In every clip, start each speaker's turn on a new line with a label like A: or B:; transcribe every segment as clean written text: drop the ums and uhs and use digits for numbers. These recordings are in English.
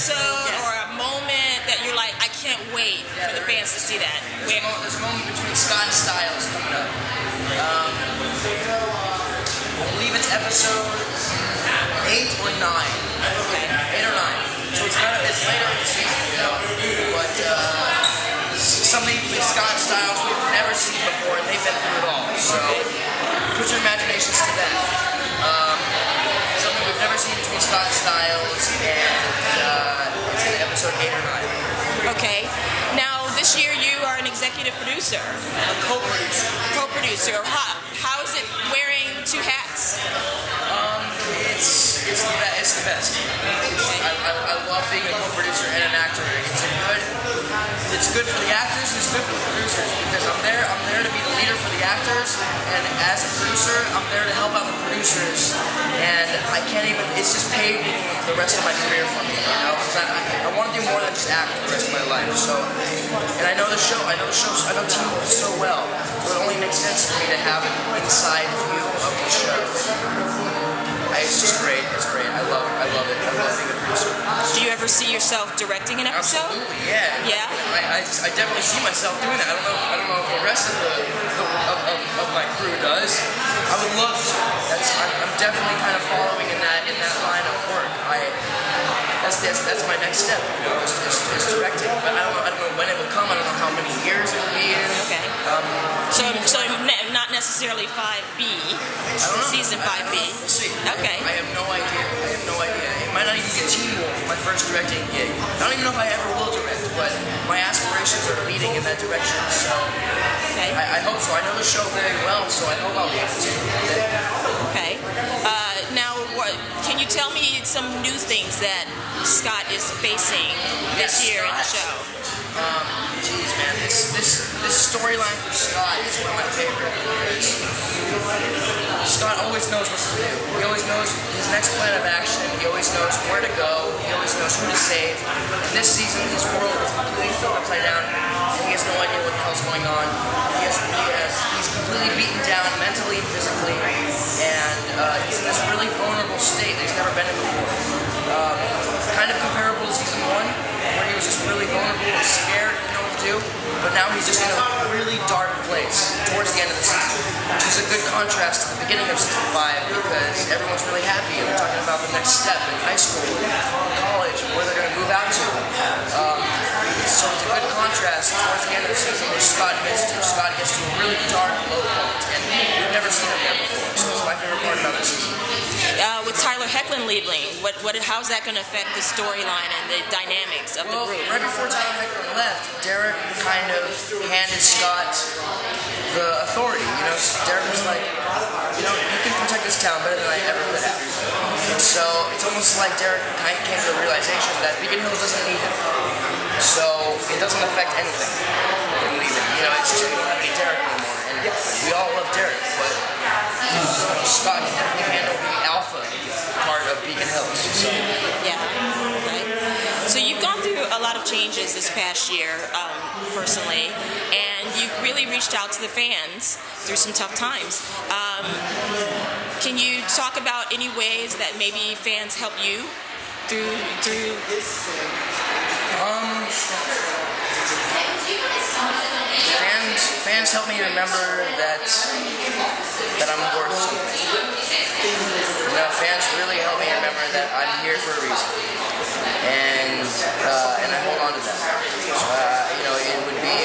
A: episode or a moment that you're like, I can't wait for the fans to see that?
B: There's a moment between Scott and Stiles coming up. I believe it's episode 8 or 9.
A: Okay.
B: 8 or 9. So it's later in the season, you know. But something between Scott and Stiles we've never seen before, and they've been through it all. So put your imaginations to that. Something we've never seen between Scott and Stiles, and it's in episode 8 or 9.
A: Okay. Now, this year you are an executive producer.
B: A co-producer.
A: Co-producer. How is it wearing 2 hats?
B: It's the best. I love being a co-producer and an actor. It's good for the actors and it's good for the producers because I'm there to be the leader for the actors, and as a producer I'm there to help out the producers, and I can't even, it's just paving the rest of my career for me, you know, because I want to do more than just act for the rest of my life. So, and I know Teen Wolf so well, so it only makes sense for me to have an inside view of the show. It's just great. It's great. I love it. I love being a producer.
A: Do you ever see yourself directing an episode?
B: Absolutely, yeah.
A: Yeah?
B: I definitely see myself doing that. I don't know if the rest of my crew does. I would love to. I'm definitely kind of following in that line of work. That's my next step, you know, is directing. But I don't know when it will come. I don't know how many years it will be in.
A: Okay. So not necessarily 5B.
B: I don't know.
A: Season 5B.
B: We'll see.
A: Okay.
B: I have no idea. It might not even be Teen Wolf, my first directing gig. I don't even know if I ever will direct, but my aspirations are leading in that direction. So
A: okay.
B: I hope so. I know the show very well, so I hope I'll be able to.
A: Okay. Now, can you tell me some new things that Scott is facing this year in the show?
B: Geez, man, this storyline for Scott is one of my favorite because Scott always knows what to do. He always knows his next plan of action. He always knows where to go. He always knows who to save. And this season, his world is completely flipped upside down, and he has no idea what the hell's going on. He's completely beaten down mentally and physically, and he's in this really vulnerable state that he's never been in before. Kind of comparable to season 1, where he was just really vulnerable and scared, didn't know what to do, but now he's just in a really dark place towards the end of the season, which is a good contrast to the beginning of season 5 because everyone's really happy and they're talking about the next step in high school, college, where they're going to move out to. So it's a good contrast towards the end of the season where Scott gets to a really dark low point, and we've never seen him there before, so it's my favorite part about this season.
A: With Tyler Hoechlin leaving, how's that going to affect the storyline and the dynamics of the group?
B: Right before Tyler Hoechlin left, Derek kind of handed Scott the authority. You know, Derek was like, you know, you can protect this town better than I ever could have. And so it's almost like Derek kind of came to the realization that Beacon Hills doesn't need him. So it doesn't affect anything in leaving. You know, it's just we don't have any Derek anymore. And we all love Derek, but Scott can definitely handle the alpha part of Beacon Hills. So.
A: Yeah. Okay. So you've gone through a lot of changes this past year, personally, and you've really reached out to the fans through some tough times. Can you talk about any ways that maybe fans help you through?
B: Fans help me remember that I'm worth something. You know, fans really help me remember that I'm here for a reason, and I hold on to that. You know, it would be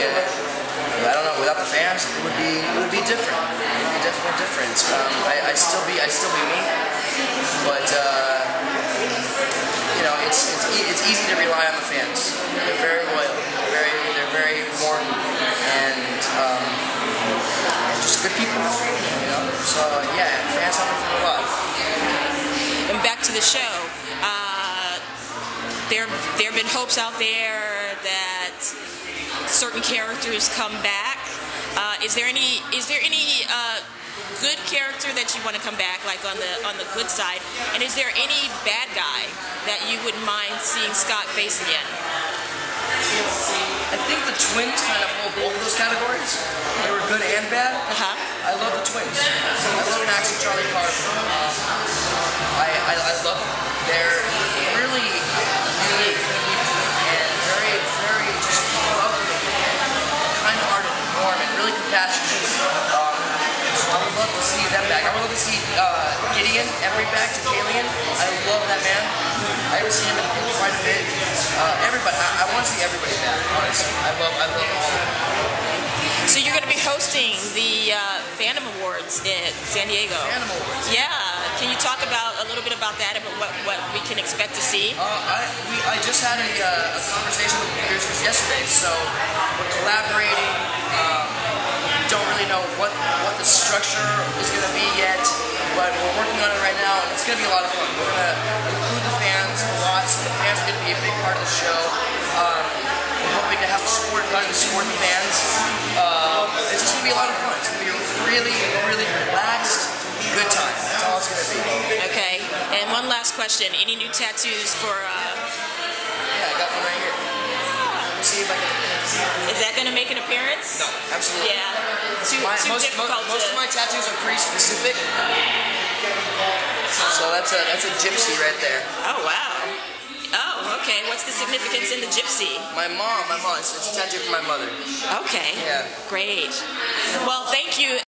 B: I don't know, without the fans, it would be different. It would be definitely different. I still be me, but you know, it's easy to rely on the fans. They're very loyal. They're very warm and just good people. You know, so yeah, fans help me from a lot.
A: And back to the show. There have been hopes out there that certain characters come back. Is there any good character that you want to come back, like on the good side? And is there any bad guy that you wouldn't mind seeing Scott face again?
B: I think the twins kind of hold both of those categories. They were good and bad. I love the twins. I love Max and Charlie Carver. I love them. They're really unique. to see them back. I would love to see Gideon Emery back to Kalian. I love that man. I haven't seen him in quite a bit. Everybody, I want to see everybody back, honestly. I love all of them.
A: So you're going to be hosting the Fandom Awards in San Diego.
B: Fandom Awards.
A: Yeah. Can you talk about a little bit about that and what we can expect to see?
B: I just had a conversation with the producers yesterday, so we're collaborating. Don't really know what the structure is going to be yet, but we're working on it right now, and it's going to be a lot of fun. We're going to include the fans a lot, so the fans are going to be a big part of the show. We're hoping to have a sport gun to support the fans. It's just going to be a lot of fun. It's going to be a really, really relaxed, good time. That's all it's going to be.
A: Okay, and one last question. Any new tattoos for...
B: Yeah, I got one right here. Let me see if I can...
A: Is that going to make an appearance?
B: No, absolutely.
A: Yeah, too difficult
B: most of my tattoos are pretty specific. So that's a gypsy right there.
A: Oh, wow. Oh, okay. What's the significance in the gypsy?
B: My mom. It's a tattoo for my mother.
A: Okay.
B: Yeah.
A: Great. Well, thank you.